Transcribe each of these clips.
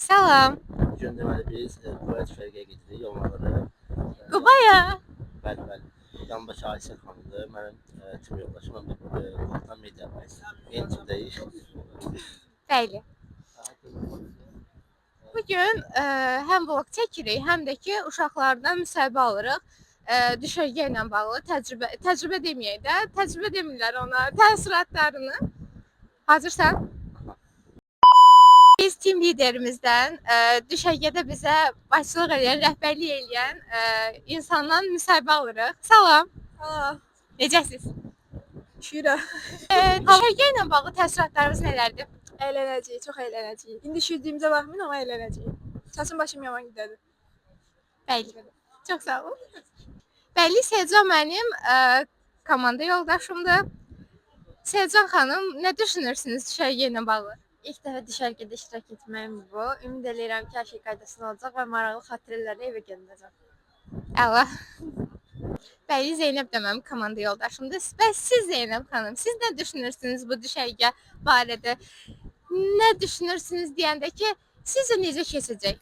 Salam. Bugün deməli biz Qubaya düşərgəyə gedirik yolları. Qubaya. Bəli. Yanındakı Aysel xanımdır. Mənim tim yoldaşım. Mən Qubdan media eyni timdəyik. Bəli. Bugün həm vlog çəkirik, həm də ki uşaqlardan müsahibə alırıq. Düşərgə ilə bağlı təcrübə deməyək də, təcrübə demirlər ona, təəssüratlarını. Hazırsan? Biz tim liderimizdən düşərgədə bizə başçılıq edən, rəhbərlik edən insandan müsahibə alırıq. Salam. Salam. Necəsiz? Şükür. Düşərgə ilə bağlı təəssüratlarınız nələrdir? Əylənəcəyik, çox əylənəcəyik. İndi düşürdüyümüzə baxmayın, amma əylənəcəyik. Saçım başım yaman gedədir. Bəli. Çox sağ olun. Bəli, Selcan mənim komanda yoldaşımdır. Selcan xanım, nə düşünürsünüz düşərgə ilə bağlı? İlk dəfə düşərgədə iştirak etməyim bu. Ümid edirəm ki, hər şey qaydasında olacaq və maraqlı xatirələrlə evə gələcəm. Əla. Bəli, Zeynəb də mənim komanda yoldaşımdır. Bəs siz Zeynəb xanım, siz nə düşünürsünüz bu düşərgə barədə? Nə düşünürsünüz deyəndə ki, sizcə necə keçəcək?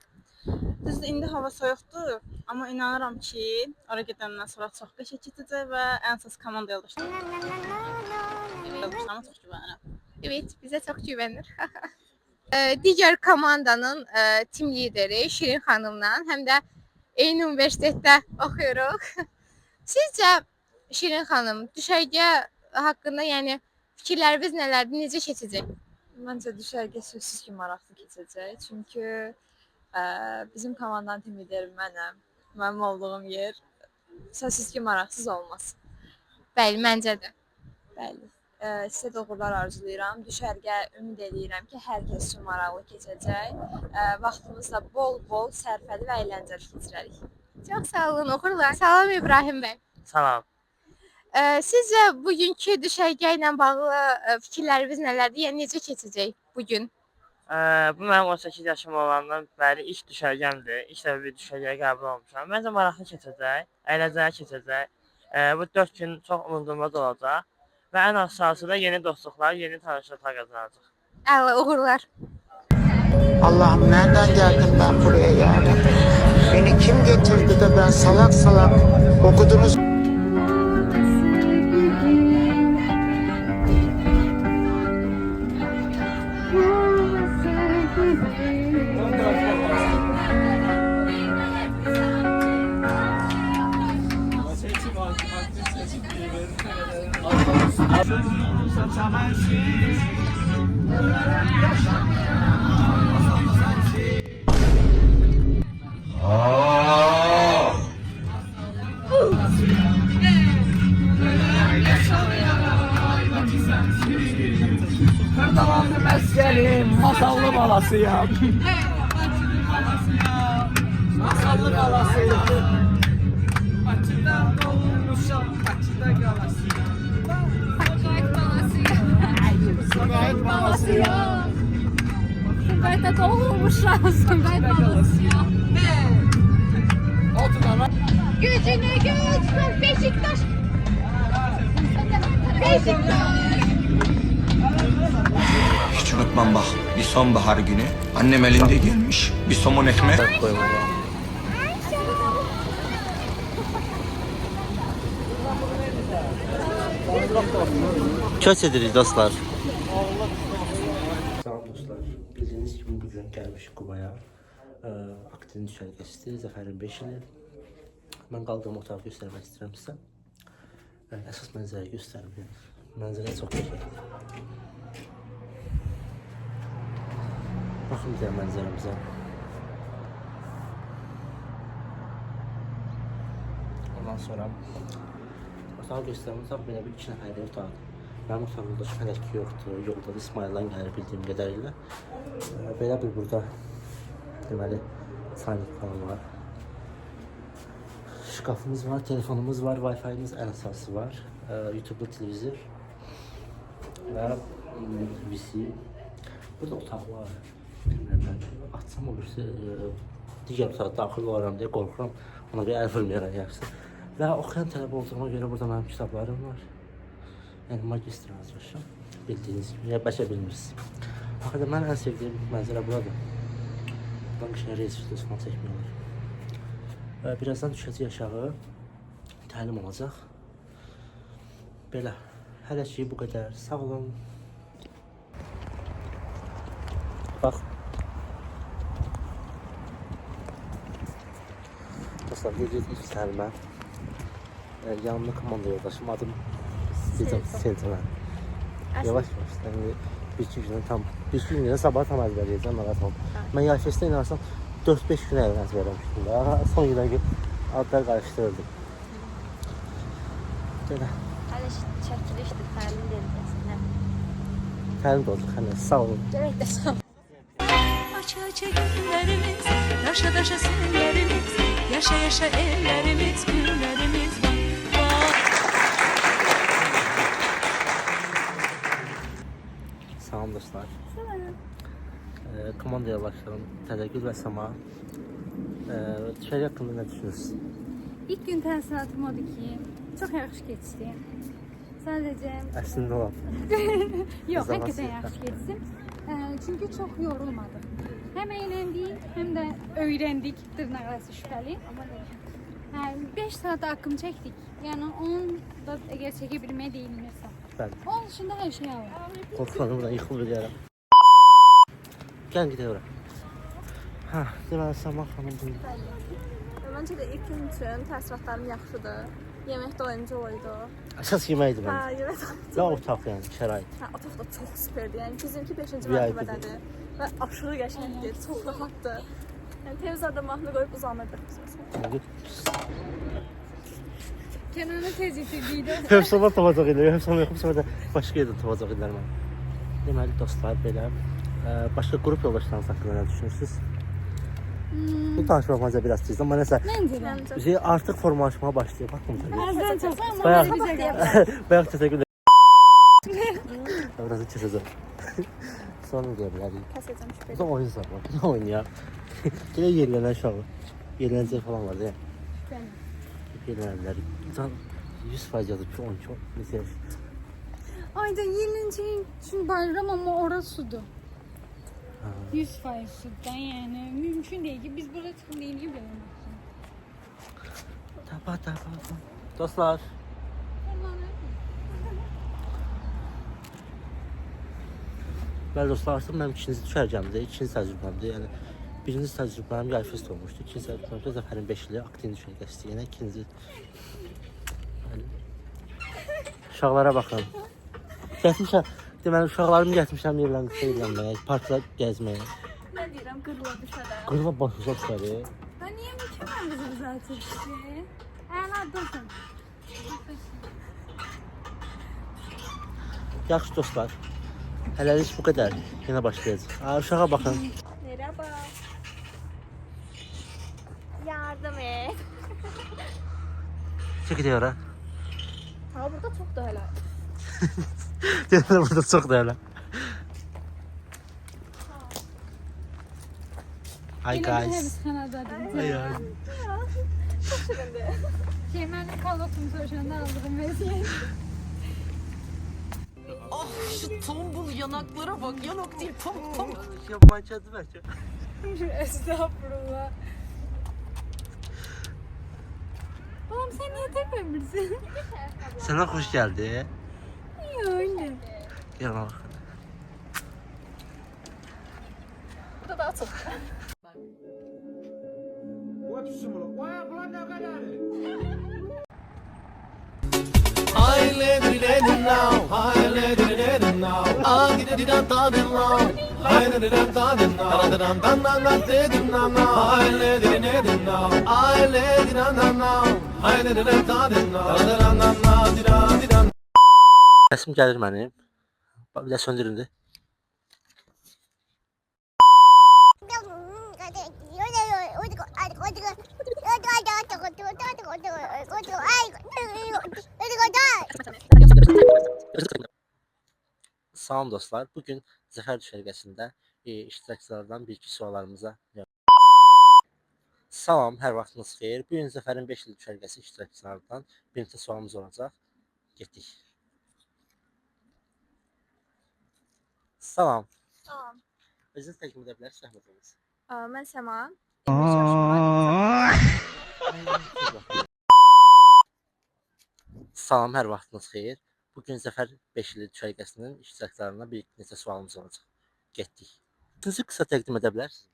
Düzdür, indi hava soyuqdur, amma inanıram ki, ora gedəndən sonra çox qəşəng keçəcək və ən əsas komanda yoldaşlarım. Yoldaşlarıma çox güvənirəm. Evet, bizə çox güvənir. Digər komandanın tim lideri Şirin xanımla həm də eyni universitetdə oxuyuruq. Sizcə Şirin xanım, düşərgə haqqında yəni fikirləriniz nələrdir, necə keçəcək? Məncə düşərgə sözsüz ki, maraqlı keçəcək. Çünki bizim komandanın tim lideri mənəm. Mənim olduğum yer sözsüz ki, maraqsız olmaz. Bəli, məncə də. Bəli. Sizə də uğurlar arzulayıram. Düşərgə ümid edirəm ki, hər kəs üçün maraqlı keçəcək. Vaxtımızı da bol-bol sərfəli və əyləncəli keçirərik. Çox sağ olun, uğurlar. Salam İbrahim bəy. Salam. Sizcə bugünkü düşərgə ilə bağlı fikirləriniz nələrdir? Yəni necə keçəcək bugün? Bu mənim 18 yaşım olandan bəri ilk düşərgəmdir. İlk dəfə bir düşərgəyə qəbul olmuşam. Məncə maraqlı keçəcək, əyləncəli keçəcək. Bu 4 gün çox unudulmaz olacaq və ən aşağısı da yeni dostluqlar, yeni tanışlıqlar qazanacaq. Əla, uğurlar. Allah'ım nereden geldim ben buraya yani? Beni kim getirdi de ben salak salak okudunuz. Kırdalanlı meskelim, masallı balasıyam. Masallı balasıyam. Bakıda doğulmuşam, Bakıda galasıyam. Saqayət balasıyam. Saqayət balasıyam. Sumqayıtda doğulmuşam, Sumqayıt balasıyam. Oturma. Gücünü göster Beşiktaş. Beşiktaş. Hiç unutmam bak, bir sonbahar günü annem elinde gelmiş bir somun ekmek. Köç edirik dostlar. Salam dostlar, bildiyiniz kimi bugün gəlmişik Qubaya. Aktivin düşərgəsidir, Zəfərin 5 ili. Mən qaldığım otağı göstərmək istəyirəm sizə. Əsas mənzərəyi göstərməyəm. Mənzərə çox gözəldir. Baxın bizə mənzərəmizə. Ondan sonra otağı göstərmək belə bir 2 nəfərlik otaqdır. Mənim otaq yoldaşım hələ ki yoxdur. Yolda da İsmail'dan gəlir bildiyim qədərilə. Belə bir burada deməli çaynik falan var. Şkafımız var, telefonumuz var, Wi-Fi'miz ən əsası var. YouTube'lu televizor və VC. Burada otaq var. Açsam olursa digər otağa daxil olaram deyə qorxuram. Ona bir əl vurmayaraq yaxşı. Və oxuyan tələbə olduğuma görə burada mənim kitablarım var. Yəni magistr yazmışam. Bildiyiniz kimi, ya başa bilmirsiniz. Axırda mən ən sevdiyim mənzərə buradır. Allah'tan bir şey reis videosu falan çekmiyorlar. Birazdan düşəcək aşağı. Təlim olacaq. Belə. Hələ şey bu qədər. Sağ olun. Bax. Dostlar, gedirik ilk təlimə. Yanımda komanda yoldaşım, adım Selcan. Yavaş yavaş. Yəni bir-iki günə tam, bir-iki günə sabah tam əzbərləyəcəm maraton. Mən yay festə inanırsam 4-5 gün əvvəl əzbərləmişdim də. Son günə adlar qarışdırırdım. Belə. Hələ çəkilişdir, təlim deyilməsin. Təlim də olacaq, hələ sağ olun. Demək də sağ ol. Aç günlerimiz, yaşa daşa senlerimiz, yaşa yaşa ellerimiz, günlerimiz var. Salam dostlar. Komandaya başlayalım. Təzəgül və Səma. Düşəri haqqında nə düşünürsünüz? İlk gün təəssüratım odur ki, çox yaxşı keçdi. Sadəcə... Əslində olaq. Yox, həqiqətən yaxşı keçdi. Çünki çox yorulmadım. Həm eğlendik, həm də öyrəndik dırnaqarası şübhəli. 5 saat akım çəkdik. Yəni 10 da əgər çəkə bilməyə deyilmirsə. Bəli. Onun dışında hər şey var. Qorxmadım, buradan yıxılıb edərəm. Gəlin gedək ora. Deməli Səma xanım buyurun. Məncə də ilk gün üçün təəssüratlarım yaxşıdır. Yemək doyunca oydu. Əsas yeməkdir Hə, məncə. yemək Və otaq yəni, şərait. Hə, otaq da çox superdir. Yəni bizimki 5-ci VIP-dir. mərtəbədədir və aşırı qəşəngdir, çox rahatdır. Yəni televizorda mahnı qoyub uzanırdıq biz. Kənanı tez itirdiydi. Hövsələ tapacaq ilə, hövsələ yoxum, sonra da başqa yerdə tapacaq illər mən. Deməli dostlar, belə. Başqa qrup yoldaşlarınız haqqında nə düşünürsünüz? Bu danışmaq məncə biraz tezdir, amma nəsə Məncə. artıq formalaşmağa başlayıb. Baxın təbii. Azdan çox amma Bayaq bizə qalır. bayaq təşəkkür Burası kesəcəm. Sonra deyə bilərik. Kəsəcəm Bu şübhə. da oyun zamanı. Ne oynayaq? Gələ yerlənən uşağı. Yerlənəcək falan var ya. Yerlənənlər. Can 100% yazıb ki 12 neçə yaş. Ayda yenincin üçün bayram ama orası sudur. 100% sudan yani mümkün değil ki biz burada çıkın değil gibi bilemezsin. Tapa. Dostlar. Bəli dostlar, artıq mənim ikinci düşərgəmdir, ikinci təcrübəmdir. Yəni birinci təcrübəm yay fest olmuşdu. İkinci təcrübəmdə Zəfərin 5 ili aktivin düşərgəsi. Yəni ikinci uşaqlara baxın. Gətirmişəm, deməli uşaqlarımı gətirmişəm yerlənməyə, parkda gəzməyə. Nə deyirəm, qırıla düşərəm. Qırıla başlayacaq düşəri. Ben niye mükemmel bizi düzeltirsin? Hala dursun. Yaxşı dostlar. Hələlik bu qədər. Yenə başlayacaq. Uşağa baxın. Merhaba. Yardım et. Çəkilək ora. Ha, burada çox da hələ. Deyirlər burada çoxdur hələ. Hi guys. Hepsi kanadadır. Ay ay. Kemal'in kalotum soruşanda aldığım vaziyet. Ah şu tombul yanaklara bak, yanak değil pamuk pamuk. Yabancıdı bəlkə. Estağfurullah. Oğlum sen niye tepmemişsin? Sənə xoş gəldi. Yok öyle. Gəl bax. Burada daha çox. Səsim gəlir mənim. Bir də söndüründü. Salam dostlar. Bugün Zəfər düşərgəsində iştirakçılardan bir-iki suallarımıza Salam, hər vaxtınız xeyir. Bu gün Zəfərin 5 il düşərgəsi iştirakçılarından bir neçə sualımız olacaq. Getdik. Salam. Tamam. Özünüz təqdim edə bilərsiniz, zəhmət olmasa. Mən Səma, 23 yaşım var. Salam, hər vaxtınız xeyir. Bugün Zəfər 5 il düşərgəsinin iştirakçılarına bir neçə sualımız olacaq. Getdik. Sizi qısa təqdim edə bilərsiniz?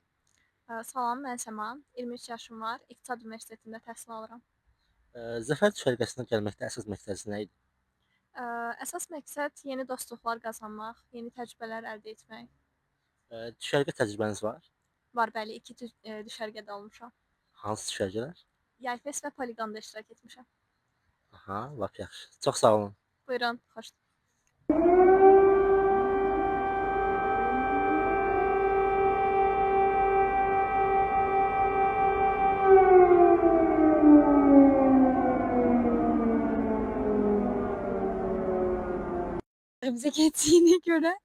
Salam, mən Səma, 23 yaşım var. İqtisad Universitetində təhsil alıram. Zəfər düşərgəsinə gəlməkdə əsas məqsəd nə idi? Əsas məqsəd yeni dostluqlar qazanmaq, yeni təcrübələr əldə etmək. Düşərgə təcrübəniz var? Var, bəli, 2 düşərgədə olmuşam. Hansı düşərgələr? Yayfest və Poliqonda iştirak etmişəm. Aha, lap yaxşı. Çox sağ olun. Buyurun, xoş. Bize geçtiğine göre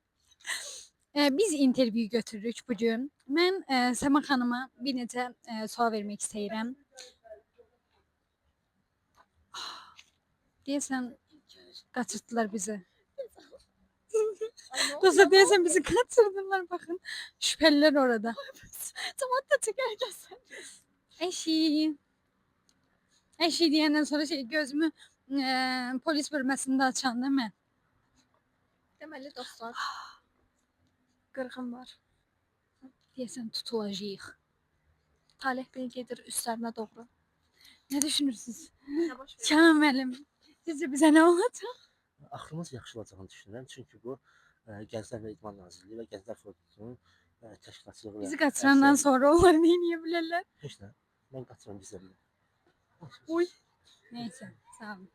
biz interview götürürük bugün. Ben Səma xanıma bir neçə sual vermek istəyirəm. Deyəsən qaçırtdılar bizi. Dostlar deyəsən bizi qaçırdılar, bakın. Şüpheliler orada. Tamam da çeker gelsen. Eşi. Eşi diyenden sonra gözümü polis bölməsində açan değil mi? Deməli dostlar, qırğın var. Deyəsən tutulacağıq. Talih beni gedir üstlərinə doğru. Ne düşünürsünüz? Nə baş verir? Canım benim. Sizce bize ne olacak? Axırımız yaxşı olacağını düşünürəm. Çünki bu Gənclər və İdman Nazirliyi və Gənclər Forumusunun təşkilatçılığı. Bizi kaçırandan sonra onlar ne yiyebilirler? Heç nə. Mən qaçıram bizə. Uy. Neyse, sağ olun.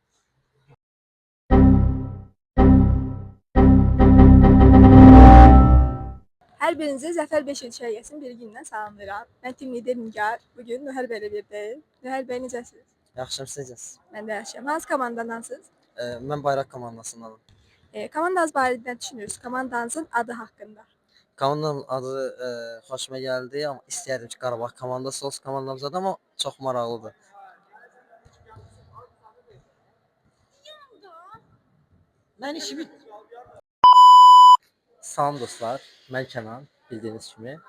Hər birinizi Zəfər 5 il düşərgəsinin bir gündən salamlayıram. Mən tim lider Nigar. Bugün Nöhər bəylə birdəyim. Nöhər bəy necəsiniz? Yaxşıyam, siz necəsiniz? Mən də yaxşıyam. Hansı komandandansınız? Mən Bayraq komandasındanam. Komandanız barədə nə düşünürsünüz? Komandanızın adı haqqında. Komandanın adı xoşuma gəldi, amma istəyərdim ki, Qarabağ komandası olsun komandamızda da, amma çox maraqlıdır. Mən işimi Salam dostlar, mən Kənan, bildiyiniz kimi.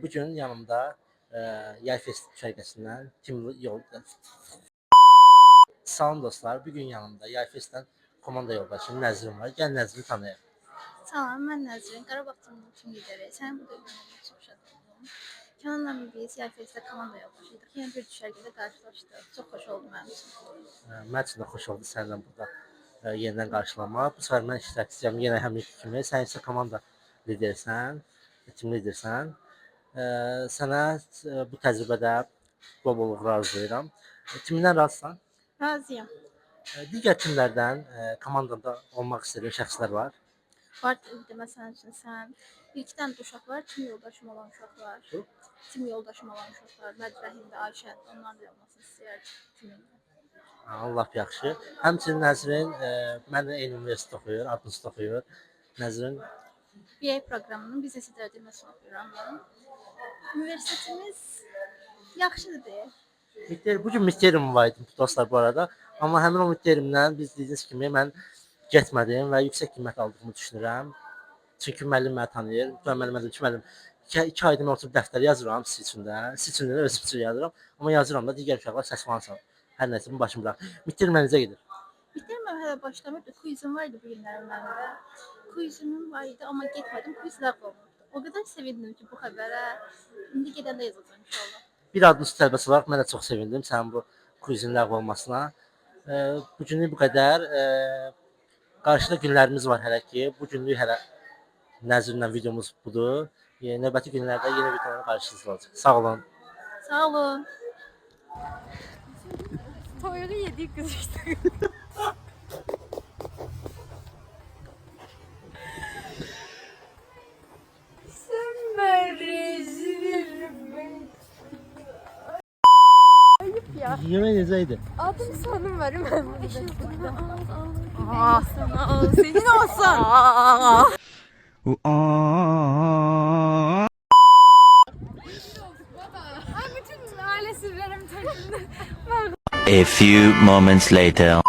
Bugün yanımda Yayfest düşərgəsindən Salam dostlar, bugün yanımda Yayfestdən komanda yoldaşım Nəzrin var. Gəl Nəzrini tanıyaq. Salam, mən Nəzrin, Qarabağ tim lideri. Sənin bu dövründə çox şad oldum. Kənanla biz Yayfestdə komanda yoldaşıydıq. Yeni bir düşərgədə qarşılaşdıq. Çox xoş oldu mənim üçün. Mən üçün də xoş oldu səninlə burada yenidən qarşılamaq. Bu səfər mən iştirakçıyam, yenə həmişə kimi. Sən isə komanda lidersən, tim lidersən. Sənə bu təcrübədə bol-bolluq arzulayıram. Timindən razısan? Razıyam. Digər timlərdən komandada olmaq istədiyin şəxslər var. Var tabii məsələn üçün sən. Bir-iki dənə də uşaq var, tim yoldaşım olan uşaqlar. Tim yoldaşım olan uşaqlar. Mədrəhim və Ayşə, onlar da olmasını istəyərdim timində. Allah yaxşı. Həmçinin Nəzrin mənlə eyni universitetdə oxuyur, Adnusda oxuyur. Nəzrin BA proqramının biznes idarəetməsini oxuyuram mən. Universitetimiz yaxşıdır deyə. Bugün midterm var idi dostlar bu arada. Amma həmin o midtermdən biz dediyiniz kimi mən getmədim və yüksək qiymət aldığımı düşünürəm. Çünki müəllim məni tanıyır. Müəllim dedi ki, müəllim 2 ayda mən oturub dəftər yazıram sizin üçün də. Sizin üçün də özüm üçün yazıram. Amma yazıram da digər uşaqlar səslənsın. Hər nəsə bunu başım bırak. Midterm necə gedir? Midterm hələ başlamırdı. Quizim var idi bu günlərin məndə. Quizim var idi amma getmədim. Quiz ləğv olundu. O qədər sevindim ki bu xəbərə. İndi gedəndə yazacağam inşallah. Bir Adnus tələbəsi olaraq mən də çox sevindim sənin bu quizin ləğv olmasına. Bu günlük bu qədər. Qarşıda günlərimiz var hələ ki. Bu günlük hələ Nəzrinlə videomuz budur. Növbəti günlərdə yeni videolarla qarşınızda olacaq. Sağ olun. Sağ olun. Toyunu yedik kız işte. Sen ben rezilirim ben. Ayıp ya. Yemək necəydi? Adım sanım var hemen. Senin olsun. Bütün aile sırlarım taşındı. A few moments later.